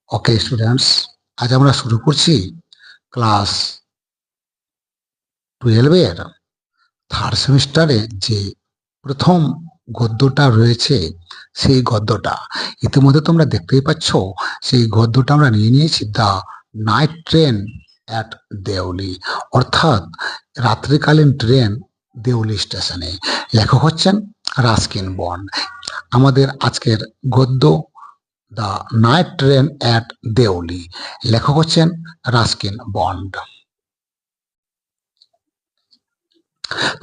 Okay students, আজ আমরা শুরু করছি ক্লাস 12-এর থার্ড সেমিস্টারে যে প্রথম গদ্যটা রয়েছে সেই গদ্যটা ইতিমধ্যে তোমরা দেখতেই পাচ্ছ। সেই গদ্যটা আমরা নিয়ে নিয়েছি, the night train at Deoli, অর্থাৎ রাত্রিকালীন ট্রেন দেওলি স্টেশনে। লেখক হচ্ছেন রাস্কিন বন্ড। আমাদের আজকের গদ্য the night train at Deoli, লেখক হচ্ছেন রাস্কিন বন্ড।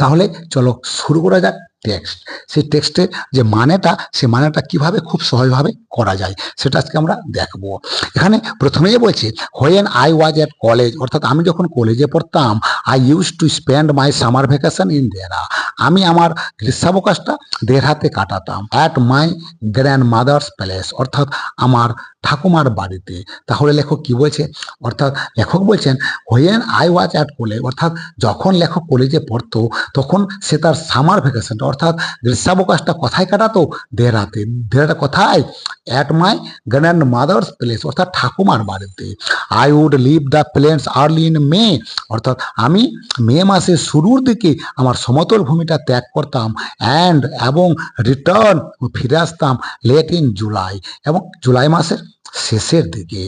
তাহলে চলো শুরু করা যাক টেক্সট। সেই টেক্সটের যে মানেটা, সেই মানেটা কিভাবে খুব সহজভাবে করা যায় সেটা আজকে আমরা দেখব। এখানে প্রথমেই বলছি when I was Ed college, অর্থাৎ আমি যখন কলেজে পড়তাম, I use to spend my summer vacation in Dehra, আমি আমার গ্রীষ্মাবকাশটা দেহরাতে কাটাতাম। At my grand mother's palace, অর্থাৎ আমার ঠাকুমার বাড়িতে। তাহলে লেখক কি বলছে? অর্থাৎ লেখক বলছেন when I was at college, অর্থাৎ যখন লেখক কলেজে পড়তো তখন সে তার সামার ভ্যাকেশনটা অর্থাৎ গ্রীষ্মাবকাশটা কোথায় কাটাতো? দেহরাতে। দেহরাটা কোথায়? At my grandmother's place, অর্থাৎ ঠাকুমার বাড়িতে। I would leave the plains early in May, অর্থাৎ আমি মে মাসের শুরুর দিকে আমার সমতল ভূমিটা ত্যাগ করতাম। এবং রিটার্ন, ফিরে আসতাম লেট ইন জুলাই, এবং জুলাই মাসের শেষের দিকে।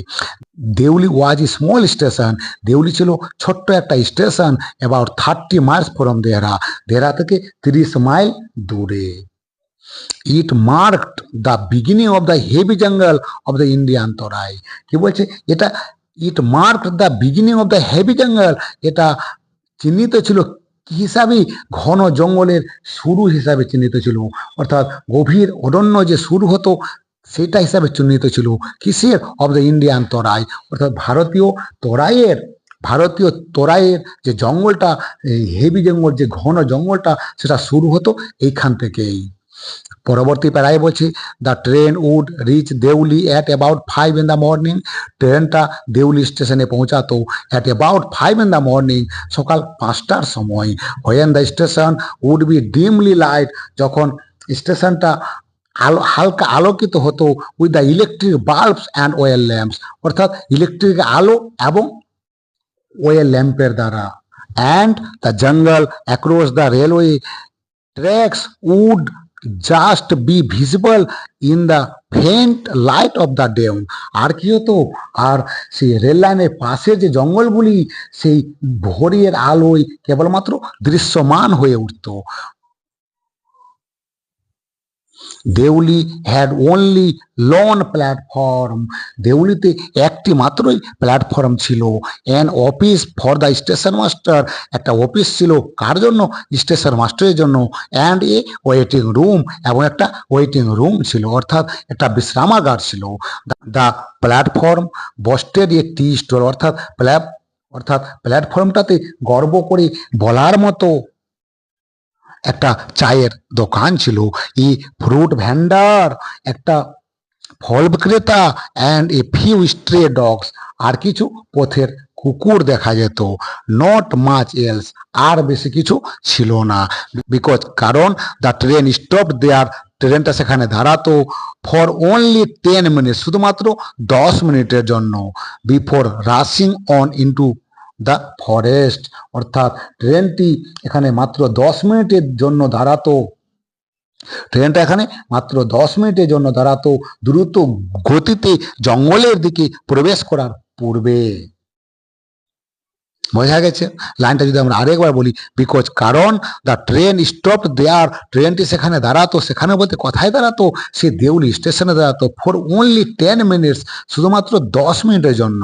Deoli was a small station, Deoli ছিল ছোট্ট একটা station, about 30 miles from Dehra, Dehra থেকে 30 মাইল দূরে। It marked the beginning of the heavy jungle of the Indian Terai, কি বলছে এটা? It marked the beginning of the heavy jungle, এটা চিহ্নিত ছিল কি হিসাবে? ঘন জঙ্গলের শুরু হিসাবে চিহ্নিত ছিল, অর্থাৎ গভীর অরণ্য যে শুরু হতো সেটা হিসাবে চিহ্নিত ছিল। কিসের? অব দ্য ইন্ডিয়ান তরাই, অর্থাৎ ভারতীয় তরাইয়ের যে জঙ্গলটা, হেভি জঙ্গল, যে ঘন জঙ্গলটা, সেটা শুরু হতো এইখান থেকেই। পরবর্তী প্যারায় বলছি the train would reach Deoli at about 5 in the morning, ট্রেনটা দেউলি স্টেশনে পৌঁছাতো at about 5 in the morning, সকাল 5টার সময়। When the station would be dimly light, যখন স্টেশনটা হালকা আলোকিত হতো with the electric bulbs and oil lamps, অর্থাৎ ইলেকট্রিক আলো এবং ওয়েল ল্যাম্পের দ্বারা। And the jungle across the railway tracks would just be visible in the faint light of the dawn, আর কি হতো? আর সেই রেল লাইনের পাশের যে জঙ্গলগুলি সেই ভোরের আলোয় কেবলমাত্র দৃশ্যমান হয়ে উঠতো। Deoli had only one platform, দেউলিতে একটি মাত্রই প্ল্যাটফর্ম ছিল। An office for the station master, একটা অফিস ছিল কার জন্য? স্টেশন মাস্টারের জন্য। অ্যান্ড এ ওয়েটিং রুম, এবং একটা ওয়েটিং রুম ছিল, অর্থাৎ একটা বিশ্রামাগার ছিল। The platform boasted a tea stall, অর্থাৎ প্ল্যাটফর্মটাতে গর্ব করে বলার মতো একটা চায়ের দোকান ছিল। ই ফ্রুট ভ্যান্ডার, একটা ফল বিক্রেতা। And a few stray dogs, আর কিছু পথের কুকুর দেখা যেত। নট মাচ এলস, আর বেশি কিছু ছিল না। বিকজ, কারণ দ্য ট্রেন স্টপ দেয়ার, ট্রেনটা সেখানে দাঁড়াতো ফর অনলি 10 মিনিট, শুধুমাত্র 10 মিনিটের জন্য। Before rushing on into the forest, অর্থাৎ ট্রেনটি এখানে মাত্র 10 মিনিটের জন্য দাঁড়াতো। ট্রেনটা এখানে মাত্র 10 মিনিটের জন্য দাঁড়াতো দ্রুত গতিতে জঙ্গলের দিকে প্রবেশ করার পূর্বে। বোঝা গেছে? লাইনটা যদি আমরা আরেকবার বলি, বিকজ, কারণ দ্য ট্রেন স্টপ দেয়ার, ট্রেনটি সেখানে দাঁড়াতো, সেখানে বলতে কোথায় দাঁড়াতো? সে দেউলি স্টেশনে দাঁড়াতো ফর অনলি 10 মিনিটস, শুধুমাত্র 10 মিনিটের জন্য।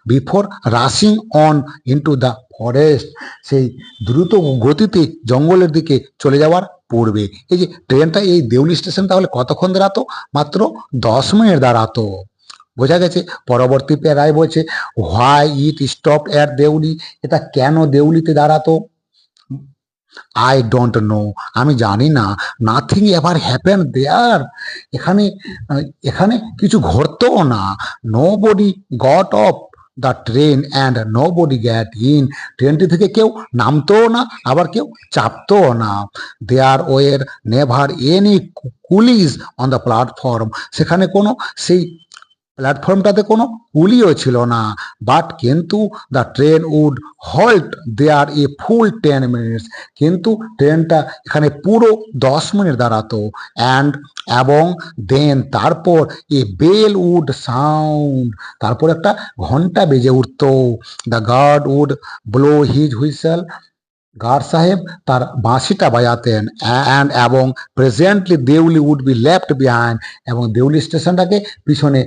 Before rushing on into the forest, সেই দ্রুত গতিতে জঙ্গলের দিকে চলে যাওয়ার পূর্বে। এই যে ট্রেনটা এই দেউলি স্টেশন তাহলে কতক্ষণ দাঁড়াতো? মাত্র 10 মিনিট দাঁড়াতো। বোঝা গেছে? পরবর্তী প্যারায় বলছে why it stop at Deuli, এটা কেন দেউলিতে দাঁড়াতো? আই ডোন্ট নো, আমি জানি না। নাথিং এভার হ্যাপেন দেয়ার, এখানে কিছু ঘটতোও না। Nobody got off the train and nobody got in, ট্রেনটি থেকে কেউ নামতোও না, আবার কেউ চাপতোও না। There were never any coolies on the platform, সেখানে কোনো সেই প্ল্যাটফর্মটাতে কোনো কুলিও ছিল না, বাট কিন্তু the train would halt there a full 10 minutes, কিন্তু ট্রেনটা এখানে পুরো 10 মিনিট দাঁড়াতো। অ্যান্ড এবং দেন তারপর এ বেল উড সাউন্ড, তারপর একটা ঘন্টা বেজে উঠতো। The guard would blow his whistle, guard সাহেব তার বাঁশিটা বাজাতেন। অ্যান্ড এবং presently Deuli would be left behind, এবং দেউলি স্টেশনটাকে পিছনে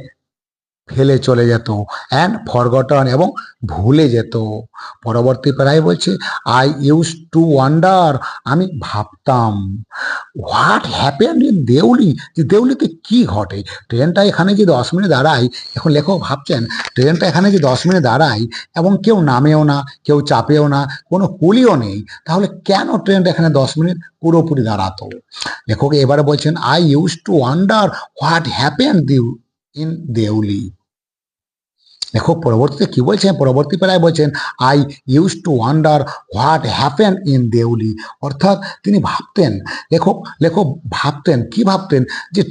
ফেলে চলে যেত। অ্যান্ড ফরগটন, এবং ভুলে যেত। পরবর্তী প্রায় বলছে আই ইউজ টু ওয়ান্ডার, আমি ভাবতাম হোয়াট হ্যাপেন্ড ইন দেউলি, যে দেউলিতে কি ঘটে। ট্রেনটা এখানে যে 10 মিনিট দাঁড়ায়, এখন লেখক ভাবছেন ট্রেনটা এখানে যে 10 মিনিট দাঁড়ায় এবং কেউ নামেও না, কেউ চাপেও না, কোনো কুলিও নেই, তাহলে কেন ট্রেনটা এখানে 10 মিনিট পুরোপুরি দাঁড়াতো। লেখক এবারে বলছেন I use to wonder what happened in Deuli. লেখক পরবর্তীতে কি বলছেন, পরবর্তী প্রায় বলছেন I use to wonder what happen in Deuli, অর্থাৎ তিনি ভাবতেন, লেখক লেখক ভাবতেন, কি ভাবতেন, যে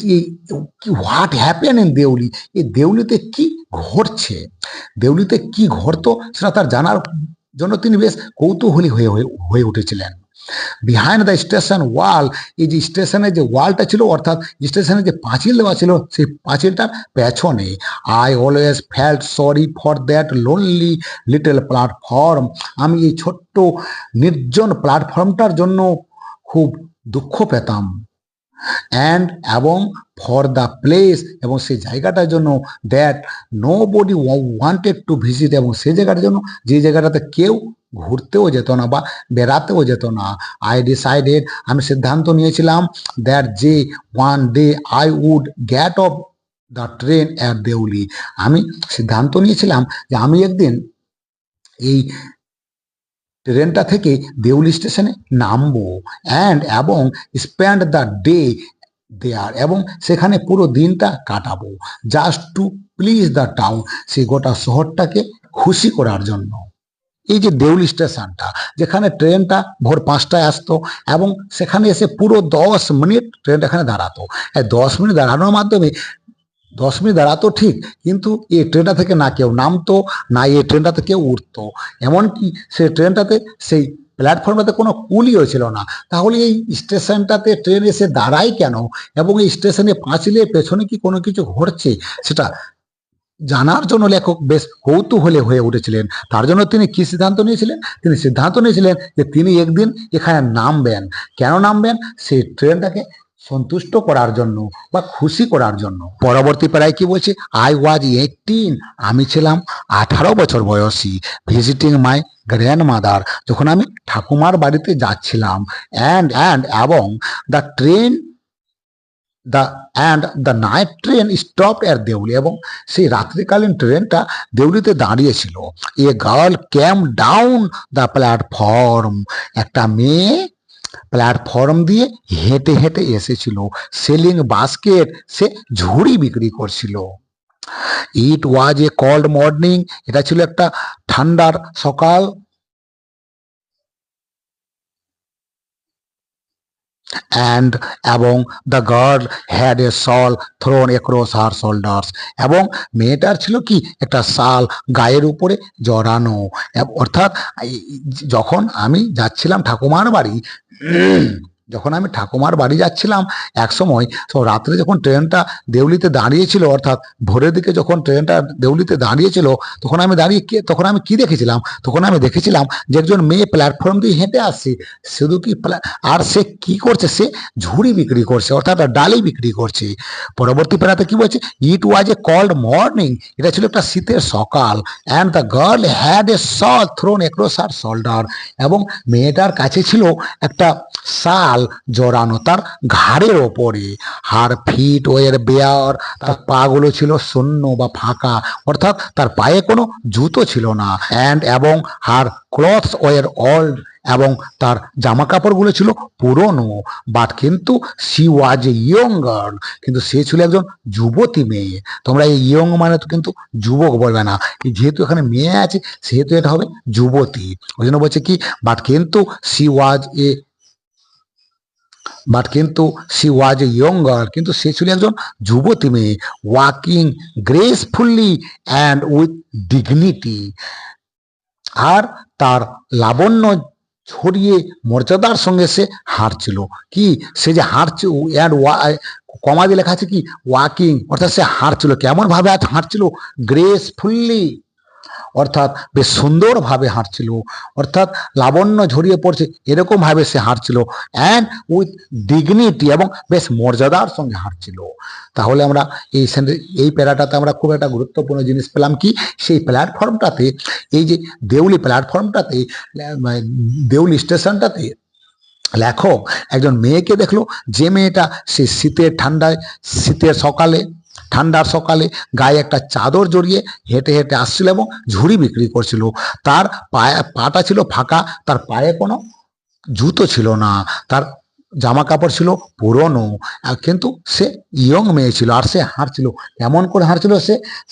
হোয়াট হ্যাপেন ইন দেউলি, এই দেউলিতে কি ঘটছে, দেউলিতে কি ঘটতো সেটা তার জানার জন্য তিনি বেশ কৌতূহলী হয়ে হয়ে উঠেছিলেন। বিহাইন্ড দ্য স্টেশন ওয়াল, এই যে স্টেশনের যে ওয়ালটা ছিল, অর্থাৎ স্টেশনের যে পাঁচিল দেওয়া ছিল, সেই পাঁচিলটার পেছনে I always felt sorry for that lonely little platform, আমি এই ছোট্ট নির্জন প্ল্যাটফর্মটার জন্য খুব দুঃখ পেতাম। অ্যান্ড এবং ফর দ্য প্লেস, এবং সেই জায়গাটার জন্য that nobody wanted to visit, এবং সেই জায়গাটার জন্য যে জায়গাটাতে কেউ ঘুরতেও যেত না বা বেড়াতেও যেত না। আই ডিসাইডেড, আমি সিদ্ধান্ত নিয়েছিলাম দ্যাট যে one day I would get off the train at Deuli, আমি সিদ্ধান্ত নিয়েছিলাম যে আমি একদিন এই ট্রেনটা থেকে দেউলি স্টেশনে নামবো। অ্যান্ড এবং স্পেন্ড দ্য ডে দেয়ার, এবং সেখানে পুরো দিনটা কাটাবো। Just to please the town, সেই গোটা শহরটাকে খুশি করার জন্য। এই যে দেউলি স্টেশনটা, যেখানে ট্রেনটা ভোর 5টায় আসতো, এবং সেখানে এসে পুরো 10 মিনিট ট্রেনটা এখানে দাঁড়াতো। 10 মিনিট দাঁড়ানোর মাধ্যমে 10 মিনিট দাঁড়াতো ঠিক, কিন্তু এই ট্রেনটা থেকে না কেউ নামতো, না এই ট্রেনটাতে কেউ উঠতো, এমনকি সেই ট্রেনটাতে সেই প্ল্যাটফর্মটাতে কোনো কুলিও ছিল না। তাহলে এই স্টেশনটাতে ট্রেন এসে দাঁড়ায় কেন, এবং এই স্টেশনে পাঁচিলের পেছনে কি কোনো কিছু ঘটছে, সেটা জানার জন্য লেখক বেশ কৌতূহলী হয়ে উঠেছিলেন। তার জন্য তিনি কি সিদ্ধান্ত নিয়েছিলেন, তিনি সিদ্ধান্ত নিয়েছিলেন যে তিনি একদিন এখানে নামবেন। কেন নামবেন, সেই ট্রেনটাকে সন্তুষ্ট করার জন্য বা খুশি করার জন্য। পরবর্তী প্রায় কি বলছে, আই ওয়াজ 18, আমি ছিলাম 18 বছর বয়সী। ভিজিটিং মাই গ্র্যান্ড মাদার, যখন আমি ঠাকুমার বাড়িতে যাচ্ছিলাম। অ্যান্ড এবং the train the night train stop এর দেউলি, এবং সেই রাত্রিকালীন ট্রেনটা দেউলিতে দাঁড়িয়েছিল। A girl came down the platform, একটা মেয়ে প্ল্যাটফর্ম দিয়ে হেঁটে হেঁটে এসেছিল। সেলিং বাস্কেট, সে ঝুড়ি বিক্রি করছিল। ইট ওয়াজ এ কোল্ড মর্নিং, এটা ছিল একটা ঠান্ডার সকাল। অ্যান্ড এবং the girl had a shawl thrown across her shoulders, এবং মেয়েটার ছিল কি একটা শাল গায়ের উপরে জড়ানো। অর্থাৎ যখন আমি যাচ্ছিলাম ঠাকুমার বাড়ি, যখন আমি ঠাকুমার বাড়ি যাচ্ছিলাম এক সময়, তো রাত্রে যখন ট্রেনটা দেউলিতে দাঁড়িয়েছিল, অর্থাৎ ভোরের দিকে যখন ট্রেনটা দেউলিতে দাঁড়িয়েছিল, তখন আমি কি দেখেছিলাম, তখন আমি দেখেছিলাম যে একজন মেয়ে প্ল্যাটফর্ম দিয়ে হেঁটে আসছে। শুধু কি, আর সে কি করছে, সে ঝুড়ি বিক্রি করছে, অর্থাৎ ডালি বিক্রি করছে। পরবর্তী প্যারাতে কি বলছে, ইট ওয়াজ এ কোল্ড মর্নিং, এটা ছিল একটা শীতের সকাল। And the girl had a shawl thrown across her shoulder, এবং মেয়েটার কাছে ছিল একটা শাল জড়ানো তার ঘাড়ের ওপরে। হার ফিট ওয়ের বেয়ার, তার পা গুলো ছিল শূন্য বা ফাঁকা, অর্থাৎ তার পায়ে কোনো জুতো ছিল না। অ্যান্ড এবং হার ক্লথস ওয়ের ওল্ড, এবং তার জামা কাপড়গুলো ছিল পুরনো। বাট কিন্তু C was a young girl, কিন্তু সে ছিল একজন যুবতী মেয়ে। তোমরা এই ইয়ং মানে তো কিন্তু যুবক বলবে না, যেহেতু এখানে মেয়ে আছে সেহেতু এটা হবে যুবতী। ওই জন্য বলছে কি, বাট কিন্তু সি ওয়াজ এ বাট কিন্তু C was a young girl, কিন্তু সে ছিল একজন যুবতী মেয়ে, ওয়াকিং গ্রেসফুল্লি অ্যান্ড উইথ ডিগনিটি, আর তার লাবণ্য ছড়িয়ে মর্যাদার সঙ্গে সে হাঁটছিল। কি সে যে হাঁটছে, কমা দিয়ে লেখা আছে কি ওয়াকিং, অর্থাৎ সে হাঁটছিল, কেমন ভাবে হাঁটছিল, গ্রেসফুল্লি, অর্থাৎ বেশ সুন্দরভাবে হাঁটছিল, অর্থাৎ লাবণ্য ঝরিয়ে পড়ছে এরকম ভাবে সে হাঁটছিল, অ্যান্ড উইথ ডিগনিটি, এবং বেশ মর্যাদার সঙ্গে হাঁটছিল। তাহলে আমরা এই প্যারাটাতে আমরা খুব একটা গুরুত্বপূর্ণ জিনিস পেলাম, কি সেই প্ল্যাটফর্মটাতে, এই যে দেউলি প্ল্যাটফর্মটাতে, দেউলি স্টেশনটাতে লেখক একজন মেয়েকে দেখলো, যে মেয়েটা সে ঠান্ডার সকালে গায়ে একটা চাদর জড়িয়ে হেঁটে হেঁটে আসছিল এবং ঝুড়ি বিক্রি করছিল। তার পাটা ছিল ফাঁকা, তার পায়ে কোনো জুতো ছিল না, তার জামা কাপড় ছিল পুরনো, কিন্তু সে ইয়ং মেয়ে ছিল, আর সে হাঁটছিল, এমন করে হাঁটছিল,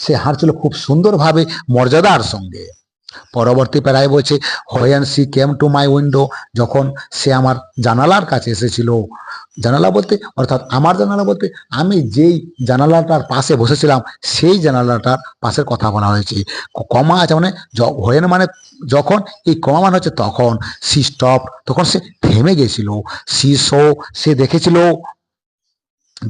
সে হাঁটছিল খুব সুন্দরভাবে মর্যাদার সঙ্গে। পরবর্তী প্যারায় বলছে, when she came to my window, যখন সে আমার জানালার কাছে এসেছিল, জানালা বলতে অর্থাৎ আমার জানালা বলতে আমি যেই জানালাটার পাশে বসেছিলাম সেই জানালাটার পাশের কথা বলা হয়েছে। কমা আছে মানে হোয়েন মানে যখন, এই কমা মানে হচ্ছে তখন, সি স্টপ তখন সে থেমে গেছিল, সে দেখেছিল,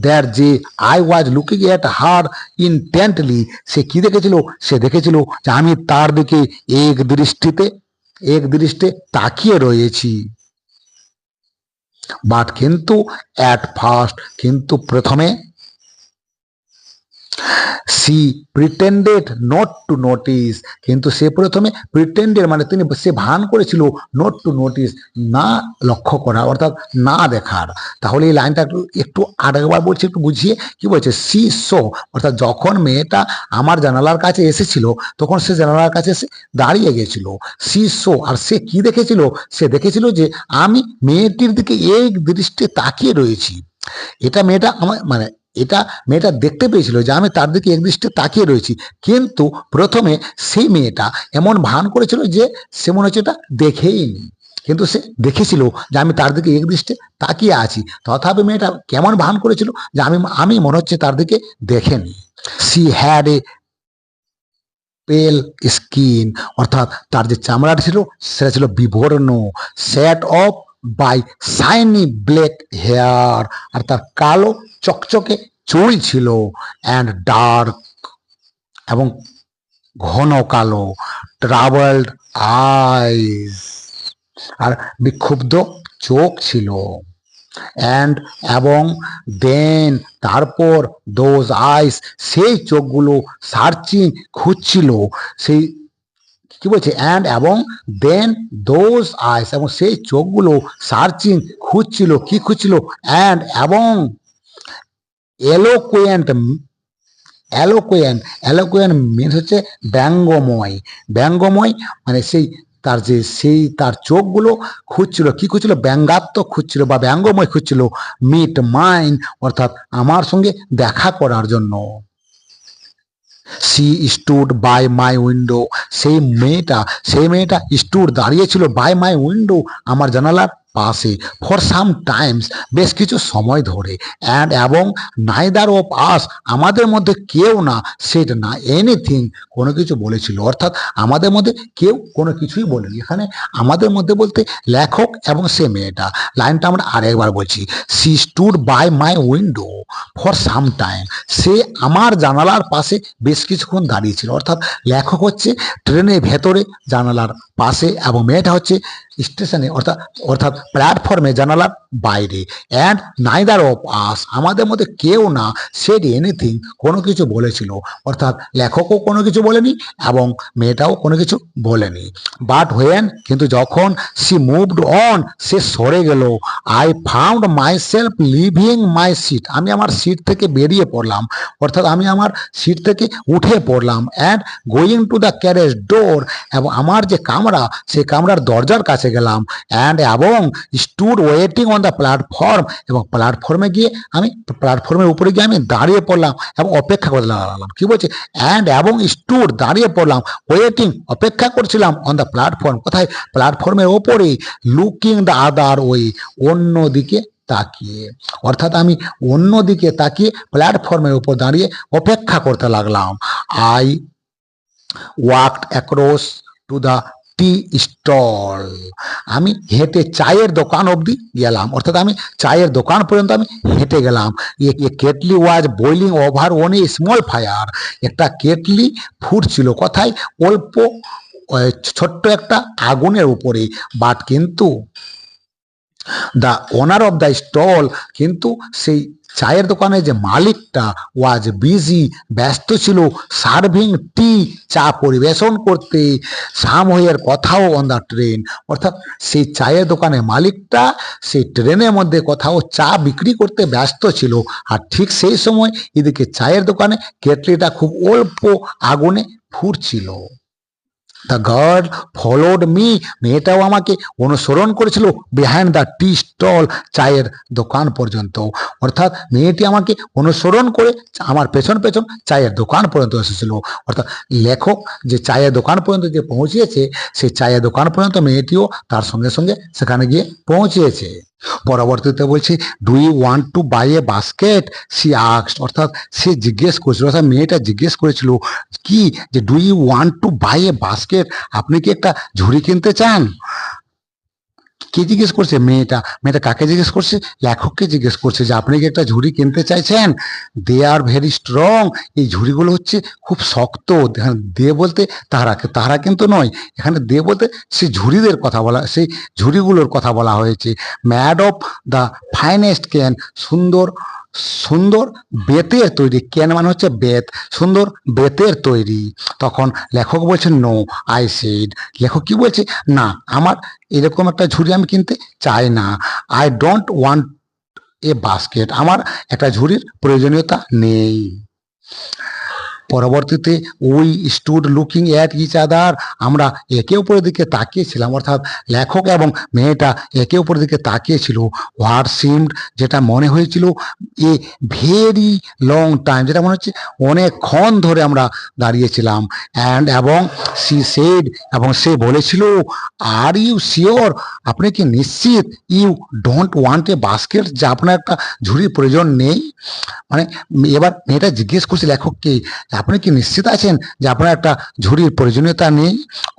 দ্যাট যে আই ওয়াজ লুকিং এট হার ইনটেন্টলি, সে কি দেখেছিল, সে দেখেছিল যে আমি তার দিকে এক দৃষ্টে তাকিয়ে রয়েছি। বাট কিন্তু অ্যাট ফার্স্ট, কিন্তু প্রথমে, she pretended not to notice, কিন্তু সে প্রথমে প্রিটেন্ডেড মানে সে ভান করেছিল নট টু নোটিস, না লক্ষ্য করা, অর্থাৎ না দেখার। তাহলে এই লাইনটা একটু আরেকবার বলছি, একটু বুঝিয়ে, কি বলছে, সি সো, অর্থাৎ যখন মেয়েটা আমার জানালার কাছে এসেছিল তখন সে জানালার কাছে এসে দাঁড়িয়ে গেছিল, সি সো, আর সে কি দেখেছিল, সে দেখেছিল যে আমি মেয়েটির দিকে এক দৃষ্টি তাকিয়ে রয়েছি। এটা মেয়েটা দেখতে পেয়েছিল যে আমি তার দিকে একদৃষ্টে তাকিয়ে রয়েছি, কিন্তু প্রথমে সেই মেয়েটা এমন ভান করেছিল যে সে মনে হচ্ছে এটা দেখেই নি, কিন্তু সে দেখেছিল যে আমি তার দিকে একদৃষ্টে তাকিয়ে আছি, তথাপি মেয়েটা কেমন ভান করেছিল যে আমি মনে হচ্ছে তার দিকে দেখেনি। সি হ্যাড এ পেল স্কিন, অর্থাৎ তার যে চামড়াটা ছিল সেটা ছিল বিবর্ণ, set off by shiny black hair, আর তার কালো চকচকে চুল ছিল, অ্যান্ড ডার্ক, এবং ঘন কালো, ট্রাভেলড আইস, আর বিক্ষুব্ধ চোখ ছিল, অ্যান্ড এবং দেন তারপর দোজ আইস, সেই চোখগুলো সার্চিং খুঁজছিল, সেই কি বলছে, অ্যান্ড এবং দেন দোজ আইস, এবং সেই চোখগুলো সার্চিং খুঁজছিল, কি খুঁজছিল, অ্যান্ড এবং এলোকুয়েন্ট, অ্যালোকুয়েন্ট মিনস হচ্ছে ব্যঙ্গময় মানে তার চোখগুলো খুঁজছিল, কি খুঁজছিল, ব্যঙ্গাত্মক খুঁজছিল বা ব্যঙ্গময় খুঁজছিল, মিট মাইন্ড, অর্থাৎ আমার সঙ্গে দেখা করার জন্য। She stood by my window, সেই মেয়েটা স্টুড দাঁড়িয়েছিল, বাই মাই উইন্ডো, আমার জানালার পাশে, ফর সাম টাইমস, বেশ কিছু সময় ধরে, অ্যান্ড এবং নাইদার অফ আস, আমাদের মধ্যে কেউ না, সেট না এনিথিং, কোনো কিছু বলেছিল, অর্থাৎ আমাদের মধ্যে কেউ কোনো কিছুই বলেনি। এখানে আমাদের মধ্যে বলতে লেখক এবং সে মেয়েটা। লাইনটা আমরা আরেকবার বলছি, she stood by my window for some time, সে আমার জানালার পাশে বেশ কিছুক্ষণ দাঁড়িয়েছিল, অর্থাৎ লেখক হচ্ছে ট্রেনের ভেতরে জানালার পাশে, এবং মেয়েটা হচ্ছে স্টেশনে অর্থাৎ প্ল্যাটফর্মে জানালার বাইরে, অ্যান্ড নাইদার অফ আস, আমাদের মধ্যে কেউ না, সেড এনিথিং, কোনো কিছু বলেছিল, অর্থাৎ লেখকও কোনো কিছু বলেনি এবং মেয়েটাও কোনো কিছু বলেনি। বাট হোয়েন, কিন্তু যখন সি মুভড অন, সে সরে গেল, I found myself leaving my seat, আমি আমার সিট থেকে বেরিয়ে পড়লাম, অর্থাৎ আমি আমার সিট থেকে উঠে পড়লাম, and going to the carriage door, এবং আমার যে কামরা সেই কামরার দরজার কাছে গেলাম, অ্যান্ড এবং stood waiting on the platform, এবং প্ল্যাটফর্মের উপরে গিয়ে আমি দাঁড়িয়ে পড়লাম এবং অপেক্ষা করতে লাগলাম, কি বলছে, অ্যান্ড এবং স্টুড দাঁড়িয়ে পড়লাম, ওয়েটিং অপেক্ষা করছিলাম, অন দ্য প্ল্যাটফর্ম, কোথায়, প্ল্যাটফর্মের ওপরে, লুকিং দ্য আদার ওয়ে, অন্য দিকে তাকিয়ে, অর্থাৎ আমি অন্যদিকে তাকিয়ে প্ল্যাটফর্মের উপর দাঁড়িয়ে অপেক্ষা করতে লাগলাম। I walked across to the tea stall. আমি হেঁটে চায়ের দোকান অবধি গেলাম, অর্থাৎ আমি চায়ের দোকান পর্যন্ত আমি হেঁটে গেলাম। A kettle was boiling over on a small fire. একটা কেটলি ফুটছিল কোথায়? অল্প ছোট্ট একটা আগুনের উপরে। বাট কিন্তু the owner of the stall, কিন্তু সেই চায়ের দোকানের যে মালিকটা ওয়াজ বিজি, ব্যস্ত ছিল, সার্ভিং টি, চা পরিবেশন করতে, সামওয়্যার কোথাও অন দ্য ট্রেন, অর্থাৎ সেই চায়ের দোকানের মালিকটা সেই ট্রেনের মধ্যে কোথাও চা বিক্রি করতে ব্যস্ত ছিল। আর ঠিক সেই সময় এদিকে চায়ের দোকানে কেটলিটা খুব অল্প আগুনে ফুটছিল। দ্য গার্ল ফলোড মি, মেয়েটাও আমাকে অনুসরণ করেছিল বিহাইন্ড দ্য টি স্টল, চায়ের দোকান পর্যন্ত। অর্থাৎ মেয়েটি আমাকে অনুসরণ করে আমার পেছন পেছন চায়ের দোকান পর্যন্ত এসেছিল। অর্থাৎ লেখক যে চায়ের দোকান পর্যন্ত যে পৌঁছিয়েছে, সেই চায়ের দোকান পর্যন্ত মেয়েটিও তার সঙ্গে সঙ্গে সেখানে গিয়ে পৌঁছিয়েছে। পরবর্তীতে বলছি, do you want to buy a basket, she asked, অর্থাৎ সে জিজ্ঞেস করেছিল, অর্থাৎ মেয়েটা জিজ্ঞেস করেছিল কি, যে do you want to buy a basket, আপনি কি একটা ঝুড়ি কিনতে চান? কে জিজ্ঞেস করছে? মেয়েটা কাকে জিজ্ঞেস করছে? লেখককে জিজ্ঞেস করছে যে আপনি কি একটা ঝুড়ি কিনতে চাইছেন? দে আর ভেরি স্ট্রং, এই ঝুড়িগুলো হচ্ছে খুব শক্ত। দে বলতে তাহারা কিন্তু নয়, এখানে দে বলতে সেই ঝুড়িদের কথা বলা, সেই ঝুড়িগুলোর কথা বলা হয়েছে। Mad of the finest can, সুন্দর সুন্দর বেতের তৈরি, ক্যান মানে হচ্ছে বেত, সুন্দর বেতের তৈরি। তখন লেখক বলছেন নো আই সেড, লেখক কি বলছে? না, আমার এরকম একটা ঝুড়ি আমি কিনতে চাই না। I don't want a basket, আমার একটা ঝুড়ির প্রয়োজনীয়তা নেই। পরবর্তীতে we stood looking at each other, আমরা একে অপরের দিকে তাকিয়েছিলাম, অর্থাৎ লেখক এবং মেয়েটা একে অপরের দিকে তাকিয়েছিল। হোয়াট সিমড, যেটা মনে হয়েছিল, এ ভেরি লং টাইম, যেটা মনে হচ্ছে অনেকক্ষণ ধরে আমরা দাঁড়িয়েছিলাম। অ্যান্ড এবং সি সেড, এবং সে বলেছিল, আর ইউ শিওর, আপনি কি নিশ্চিত? You don't want a basket, যে আপনার একটা ঝুড়ির প্রয়োজন নেই। মানে এবার মেয়েটা জিজ্ঞেস করছে লেখককে, আপনি কি নিশ্চিত আছেন যে আপনার একটা ঝুড়ির প্রয়োজনীয়তা নেই?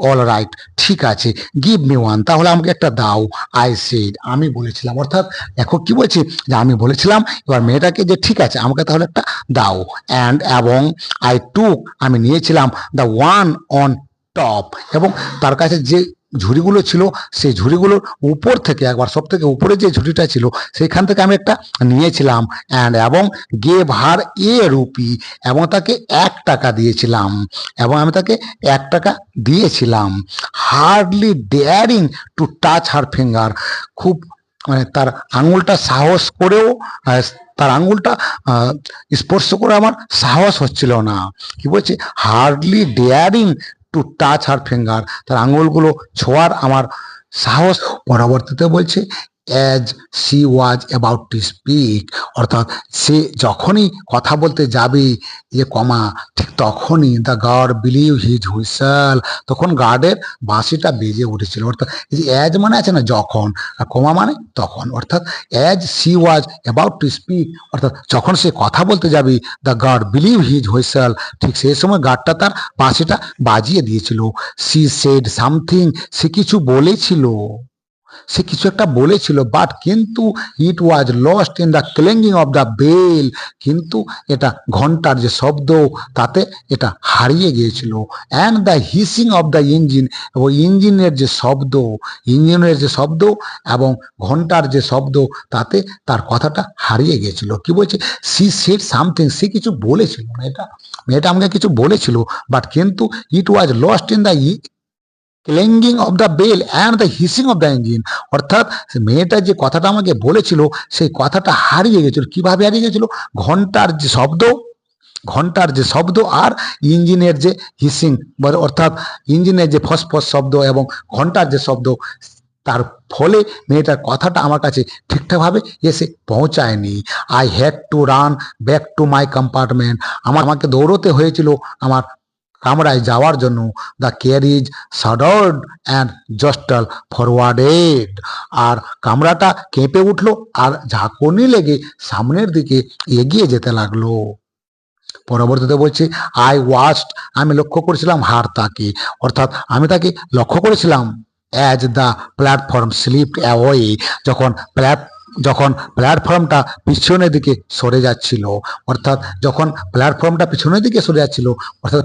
অল রাইট, ঠিক আছে, গিভ মি ওয়ান, তাহলে আমাকে একটা দাও। আই সেড, আমি বলেছিলাম, অর্থাৎ লেখক কি বলছে, যে আমি বলেছিলাম। এবার মেয়েটাকে যে ঠিক আছে আমাকে তাহলে একটা দাও। অ্যান্ড এবং আই টুক, আমি নিয়েছিলাম দ্য ওয়ান অন টপ, এবং তার কাছে যে ঝুড়িগুলো ছিল সেই ঝুড়িগুলোর উপর থেকে, একবার সব থেকে উপরে যে ঝুড়িটা ছিল সেইখান থেকে আমি একটা নিয়েছিলাম। অ্যান্ড এবং গেভ হার এ রুপি, এবং তাকে 1 টাকা দিয়েছিলাম, এবং আমি তাকে 1 টাকা দিয়েছিলাম। Hardly daring to touch her finger, খুব মানে তার আঙুলটা সাহস করেও, তার আঙুলটা স্পর্শ করে আমার সাহস হচ্ছিল না। কি বলছে? Hardly daring to touch her finger, তার আঙুলগুলো ছোঁয়ার আমার সাহস। পরবর্তীতে বলছে, as she was about to speak, অর্থাৎ সে যখনই কথা বলতে যাবে, ঠিক তখনই the guard believe his whistle, তখন গার্ডের বাঁশিটা বেজে উঠেছিল। অর্থাৎ এই যে অ্যাজ মানে আছে না যখন, আর কমা মানে তখন, অর্থাৎ as she was about to speak, অর্থাৎ যখন সে কথা বলতে যাবে, the guard believe his whistle, ঠিক সেই সময় গার্ডটা তার বাঁশিটা বাজিয়ে দিয়েছিল। সি সেড সামথিং, সে কিছু বলেছিল, সে কিছু একটা বলেছিল, বাট কিন্তু it was lost in the clanging of the bell, কিন্তু এটা ঘন্টার যে শব্দ তাতে এটা হারিয়ে গিয়েছিল। And the hissing of the engine, এবং ইঞ্জিনের যে শব্দ এবং ঘন্টার যে শব্দ তাতে তার কথাটা হারিয়ে গিয়েছিল। কি বলছে? সি সেড সামথিং, সে কিছু বলেছিল, মেয়েটা আমাকে কিছু বলেছিল, বাট কিন্তু it was lost in the clanging of the bell and the hissing of the engine, অর্থাৎ মেয়েটা যে কথাটা আমাকে বলেছিল সেই কথাটা হারিয়ে গেছিল। কিভাবে হারিয়ে গেছিল? ঘন্টার যে শব্দ আর ইঞ্জিনের যে হিসিং, অর্থাৎ ইঞ্জিনের যে ফসফস শব্দ এবং ঘন্টার যে শব্দ, তার ফলে মেয়েটার কথাটা আমার কাছে ঠিকঠাকভাবে এসে পৌঁছায়নি। I had to run back to my compartment, আমাকে দৌড়তে হয়েছিল আমার কামরায় যাওয়ার জন্য। The carriage shuddered and jostle forwarded. আর কামরাটা কেঁপে উঠলো আর ঝাঁকুনি লেগে সামনের দিকে এগিয়ে যেতে লাগলো। পরবর্তীতে বলছে আই ওয়াচড, আমি লক্ষ্য করেছিলাম হার তাকে, অর্থাৎ আমি তাকে লক্ষ্য করেছিলাম as the platform slipped away, যখন প্ল্যাটফর্মটা পিছনের দিকে সরে যাচ্ছিল, অর্থাৎ যখন প্ল্যাটফর্মটা পিছনের দিকে সরে যাচ্ছিল, অর্থাৎ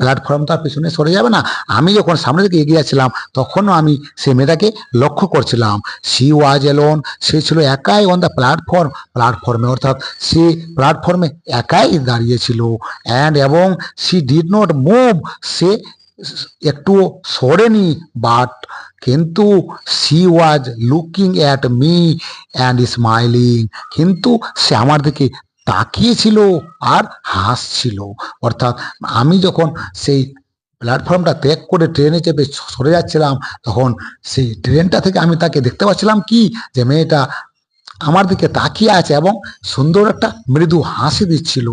প্ল্যাটফর্মটা পিছনে সরে যাবে না, আমি যখন সামনের দিকে এগিয়ে যাচ্ছিলাম তখনও আমি সেই মেয়েটাকে লক্ষ্য করছিলাম। সি ওয়াজ এলোন, সে ছিল একাই অন দ্য প্ল্যাটফর্মে, অর্থাৎ সে প্ল্যাটফর্মে একাই দাঁড়িয়েছিল। এবং সি ডিড নট মুভ, সে একটুও সরেনি, বাট কিন্তু C was looking at me and smiling, কিন্তু সে আমার দিকে তাকিয়েছিল আর হাসছিল। অর্থাৎ আমি যখন সেই প্ল্যাটফর্মটা ত্যাগ করে ট্রেনে চেপে সরে যাচ্ছিলাম, তখন সেই ট্রেনটা থেকে আমি তাকে দেখতে পাচ্ছিলাম কি, যে মেয়েটা আমার দিকে তাকিয়ে আছে এবং সুন্দর একটা মৃদু হাসি দিচ্ছিল।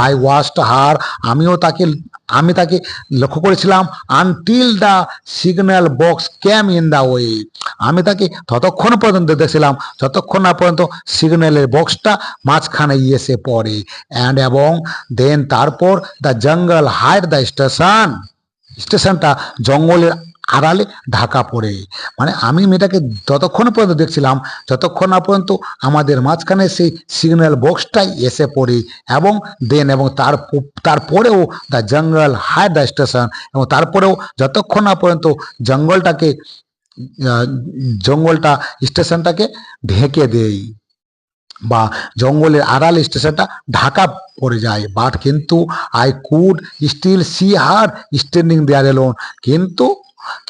আই ওয়াচড হার, আমি তাকে লক্ষ্য করেছিলাম until the signal box came in the way, আমি তাকে ততক্ষণ পর্যন্ত দেখছিলাম যতক্ষণ না পর্যন্ত সিগন্যালের বক্সটা মাঝখানে এসে পড়ে। এবং দেন তারপর দ্য জঙ্গল হাইড দ্য স্টেশনটা জঙ্গলের আড়ালে ঢাকা পড়ে। মানে আমি মেয়েটাকে ততক্ষণ পর্যন্ত দেখছিলাম যতক্ষণ না পর্যন্ত আমাদের মাঝখানে সেই সিগন্যাল বক্সটাই এসে পড়ে। এবং তারপরেও the jungle hide the station, এবং তারপরেও যতক্ষণ না পর্যন্ত জঙ্গলটা স্টেশনটাকে ঢেকে দেয় বা জঙ্গলের আড়াল স্টেশনটা ঢাকা পড়ে যায়। বাট কিন্তু I could still see her standing there alone,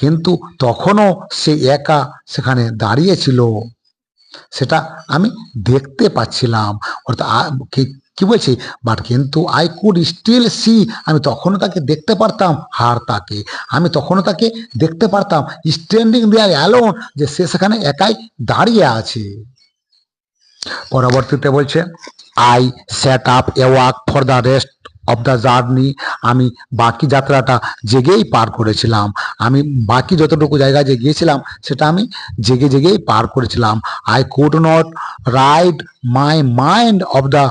কিন্তু তখনও সে একা সেখানে দাঁড়িয়ে ছিল, সেটা আমি দেখতে পাচ্ছিলাম। অর্থাৎ কি বলছি, বাট কিন্তু আই কুড স্টিল সি, আমি তখনও তাকে দেখতে পারতাম, আমি তখনও তাকে দেখতে পারতাম স্ট্যান্ডিং দেয়ার অ্যালোন, যে সে সেখানে একাই দাঁড়িয়ে আছে। পরবর্তীতে বলছে I set up a walk for the rest of the journey, আমি বাকি যাত্রাটা জেগেই পার করেছিলাম। আমি বাকি যতটুকু জায়গায় যে গিয়েছিলাম সেটা আমি জেগেই পার করেছিলাম। I could not ride my mind of the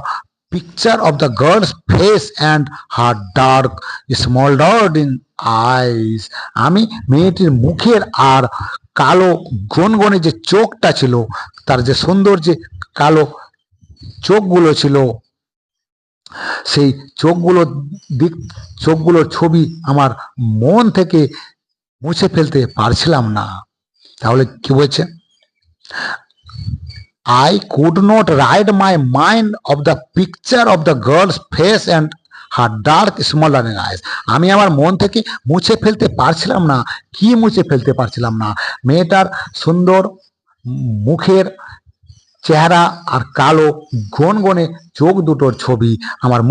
picture of the girl's face and her dark smouldering eyes, আমি মেয়েটির মুখের আর কালো গনগনে যে চোখটা ছিল, তার যে সুন্দর যে কালো চোখগুলো ছিল, সেই চোখগুলোর ছবি আমার মন থেকে মুছে ফেলতে পারছিলাম না। তাহলে কি বলছে, I could not ride my mind of the picture of the girl's face and her dark smouldering eyes, আমি আমার মন থেকে মুছে ফেলতে পারছিলাম না। কি মুছে ফেলতে পারছিলাম না? মেয়েটার সুন্দর মুখের চেহারা আর কালো গনগনে চোখ দুটোর ছবি আমার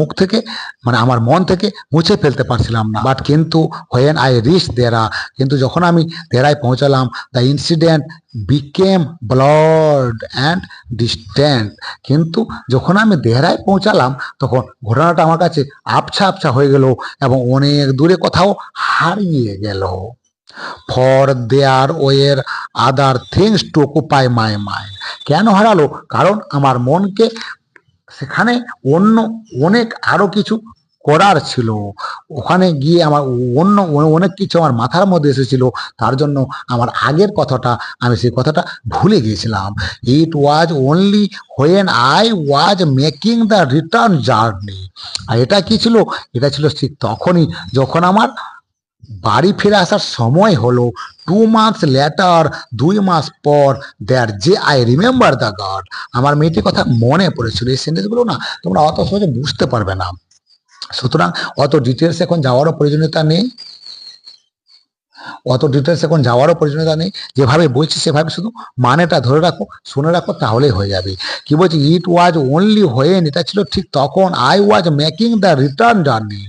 আমার মন থেকে মুছে ফেলতে পারছিলাম না। বাট কিন্তু হোয়েন আই রিচ দেরা, কিন্তু যখন আমি দেরায় পৌঁছালাম, the incident became blood and distant, কিন্তু যখন আমি দেহরায় পৌঁছালাম তখন ঘটনাটা আমার কাছে আবছা হয়ে গেল এবং অনেক দূরে কোথাও হারিয়ে গেল। For there were other things to occupy my mind, কেন হারালো? কারণ আমার মনকে সেখানে অনেক আরো কিছু করার ছিল। ওখানে গিয়ে আমার অনেক কিছু আমার মাথার মধ্যে এসেছিল, তার জন্য আমার আগের কথাটা আমি সেই কথাটা ভুলে গিয়েছিলাম। It was only when I was making the return journey, আর এটা কি ছিল? এটা ছিল ঠিক তখনই যখন আমার বাড়ি ফিরে আসার সময় হলো। 2 months লেটার, 2 মাস পর, দ্যাট যে আই রিমেম্বার দ্য গড, আমার মেয়েটির কথা মনে পড়েছিল। এই সেন্টেন্সগুলো না তোমরা অত সহজে বুঝতে পারবে না, সুতরাং অত ডিটেলস এখন যাওয়ারও প্রয়োজনীয়তা নেই। যেভাবে বলছি সেভাবে শুধু মানেটা ধরে রাখো, শুনে রাখো, তাহলেই হয়ে যাবে। কি বলছি, ইট ওয়াজ অনলি হোয়েন, এটা ছিল ঠিক তখন, I was making the return journey,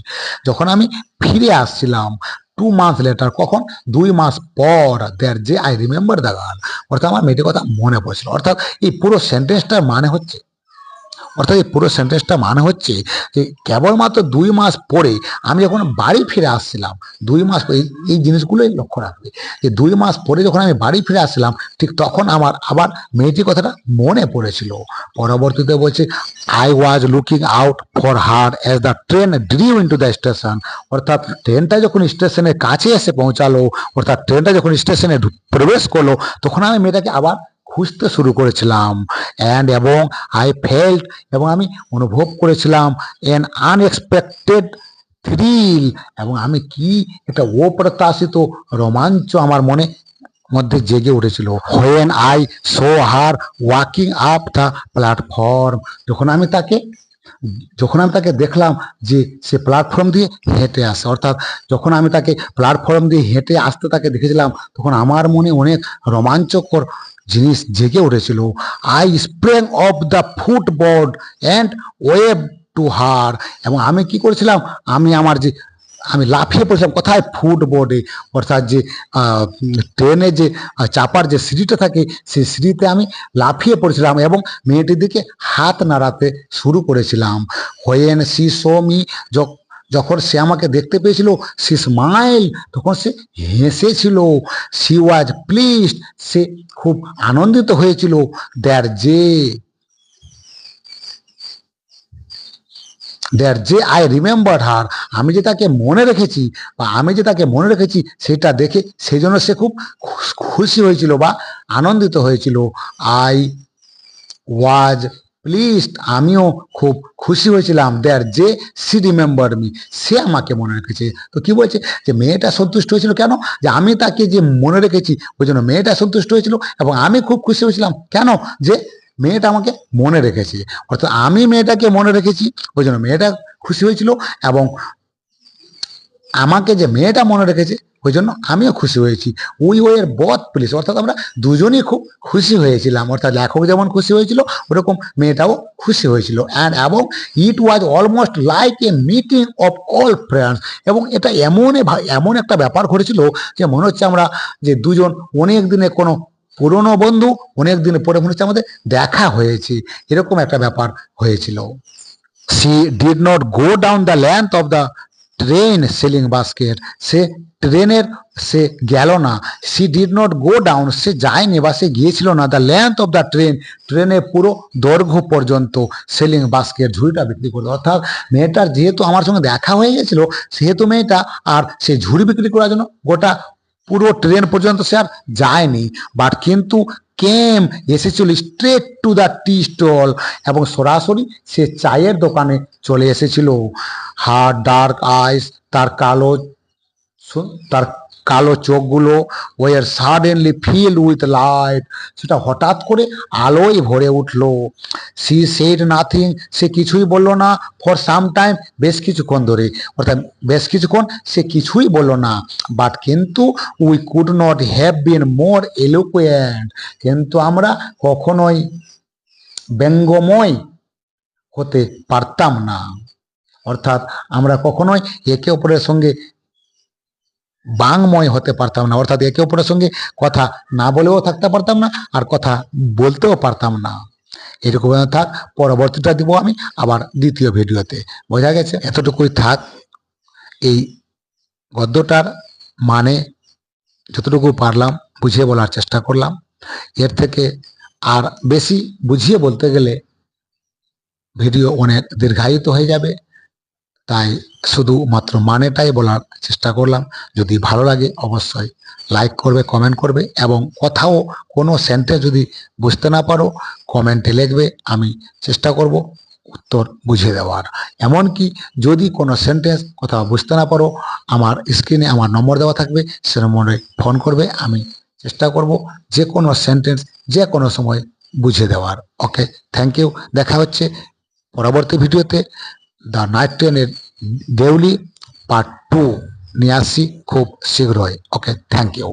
যখন আমি ফিরে আসছিলাম। 2 months লেটার, কখন? 2 মাস পর, দ্যাট যে আই রিমেম্বার দ্য গার্ল, অর্থাৎ আমার মেয়েটির কথা মনে পড়েছিল। অর্থাৎ এই পুরো সেন্টেন্সটার মানে হচ্ছে অর্থাৎ এই পুরো সেন্টেন্সটা মানে হচ্ছে যে কেবলমাত্র 2 মাস পরে আমি যখন বাড়ি ফিরে আসছিলাম, 2 মাস এই জিনিসগুলোই লক্ষ্য রাখবে যে 2 মাস পরে যখন আমি বাড়ি ফিরে আসছিলাম ঠিক তখন আমার আবার মেয়েটির কথাটা মনে পড়েছিল। পরবর্তীতে বলছে I was looking out for her as the train drive into the station. অর্থাৎ ট্রেনটা যখন স্টেশনের কাছে এসে পৌঁছালো, অর্থাৎ ট্রেনটা যখন স্টেশনে প্রবেশ করলো, তখন আমি মেয়েটাকে আবার খুঁজতে শুরু করেছিলাম। এবং আই ফেল্ট, এবং আমি অনুভব করেছিলাম এন আনএক্সপেক্টেড থ্রিল, এবং আমি কি একটা অপ্রত্যাশিত রোমাঞ্চ আমার মধ্যে জেগে উঠেছিল। When I so her walking up the platform, যখন আমি তাকে দেখলাম যে সে প্ল্যাটফর্ম দিয়ে হেঁটে আসে, অর্থাৎ যখন আমি তাকে প্ল্যাটফর্ম দিয়ে হেঁটে আসতে তাকে দেখেছিলাম তখন আমার মনে অনেক রোমাঞ্চকর জিনিস জেগে উঠেছিল। I spring of the ফুটবোর্ড and wave to her, এবং আমি কি করেছিলাম, আমি লাফিয়ে পড়েছিলাম কোথায়, ফুটবোর্ডে, অর্থাৎ যে ট্রেনে যে চাপার যে সিঁড়িটা থাকে সেই সিঁড়িতে আমি লাফিয়ে পড়েছিলাম এবং মেয়েটির দিকে হাত নাড়াতে শুরু করেছিলাম। হোয়েন সি সো মি, যখন সে আমাকে দেখতে পেয়েছিল, সি স্মাইল, তখন সে হেসেছিল। সি ওয়াজ প্লিজড, সে খুব আনন্দিত হয়েছিল। দ্যাট যে আই রিমেম্বার হার, আমি যে তাকে মনে রেখেছি সেটা দেখে সেই জন্য সে খুব খুশি হয়েছিল বা আনন্দিত হয়েছিল। আই ওয়াজ প্লিজড, আমিও খুব খুশি হয়েছিলাম। দ্যাট যে সি রিমেম্বার মি, সে আমাকে মনে রেখেছে। তো কি বলছে যে মেয়েটা সন্তুষ্ট হয়েছিল কেন, যে আমি তাকে যে মনে রেখেছি ওই জন্য মেয়েটা সন্তুষ্ট হয়েছিল, এবং আমি খুব খুশি হয়েছিলাম কেন, যে মেয়েটা আমাকে মনে রেখেছে। অর্থাৎ আমি মেয়েটাকে মনে রেখেছি ওই জন্য মেয়েটা খুশি হয়েছিল, এবং আমাকে যে মেয়েটা মনে রেখেছে ওই জন্য আমিও খুশি হয়েছি। উই ওয়ার বোথ প্লিজ, অর্থাৎ আমরা দুজনই খুব খুশি হয়েছিলাম। অর্থাৎ লেখক যেমন খুশি হয়েছিল ওরকম মেয়েটাও খুশি হয়েছিল। এবং it was almost like a meeting of all friends, এবং এটা এমন একটা ব্যাপার ঘটেছিল যে মনে হচ্ছে আমরা যে দুজন অনেক দিনে কোনো পুরনো বন্ধু, অনেক দিন পরে মনে হচ্ছে আমাদের দেখা হয়েছে, এরকম একটা ব্যাপার হয়েছিল। She did not go down the length of the train selling basket, সে গেল না। She did not go down, সে যায়নি বা সে গিয়েছিল না। দ্য লেন্থ অফ দ্য ট্রেনের পুরো দৈর্ঘ্য পর্যন্ত সেলিং বাস্কেট, ঝুড়িটা বিক্রি করলো। অর্থাৎ মেয়েটার যেহেতু আমার সঙ্গে দেখা হয়ে গেছিল সেহেতু মেয়েটা আর সে ঝুড়ি বিক্রি করার জন্য গোটা পুরো ট্রেন পর্যন্ত সে আর যায়নি, বাট কিন্তু এসেছিল straight to the tea stall, এবং সরাসরি সে চায়ের দোকানে চলে এসেছিল। হার ডার্ক আইস, তার কালো চোখগুলো were suddenly filled with light, সেটা হঠাৎ করে আলোয় ভরে উঠল। সি সেড নাথিং, সে কিছুই বলল না। ফর সাম টাইম, বেশ কিছুক্ষণ ধরে, অর্থাৎ বেশ কিছুক্ষণ সে কিছুই বলল না। বাট কিন্তু we could not have been more eloquent, কিন্তু আমরা কখনোই ব্যঙ্গময় হতে পারতাম না। অর্থাৎ আমরা কখনোই একে অপরের সঙ্গে বাংময় হতে পারতাম না, অর্থাৎ একে অপরের সঙ্গে কথা না বলেও থাকতে পারতাম না আর কথা বলতেও পারতাম না। এরকম থাক, পরবর্তীটা দিব আমি আবার দ্বিতীয় ভিডিওতে। বোঝা গেছে? এতটুকুই থাক। এই গদ্যটার মানে যতটুকু পারলাম বুঝিয়ে বলার চেষ্টা করলাম। এর থেকে আর বেশি বুঝিয়ে বলতে গেলে ভিডিও অনেক দীর্ঘায়িত হয়ে যাবে, তাই শুধুমাত্র মানেটাই বলার চেষ্টা করলাম। যদি ভালো লাগে অবশ্যই লাইক করবে, কমেন্ট করবে, এবং কোথাও কোনো সেন্টেন্স যদি বুঝতে না পারো কমেন্টে লিখবে, আমি চেষ্টা করব উত্তর বুঝিয়ে দেওয়ার। এমনকি যদি কোনো সেন্টেন্স কোথাও বুঝতে না পারো আমার স্ক্রিনে আমার নম্বর দেওয়া থাকবে, সে নম্বরে ফোন করবে, আমি চেষ্টা করব যে কোনো সেন্টেন্স যে কোনো সময় বুঝিয়ে দেওয়ার। ওকে, থ্যাংক ইউ। দেখা হচ্ছে পরবর্তী ভিডিওতে। দ্য নাইট ট্রেনের দেউলি পার্ট 2 নিয়ে আসছি খুব শীঘ্রই। ওকে, থ্যাংক ইউ।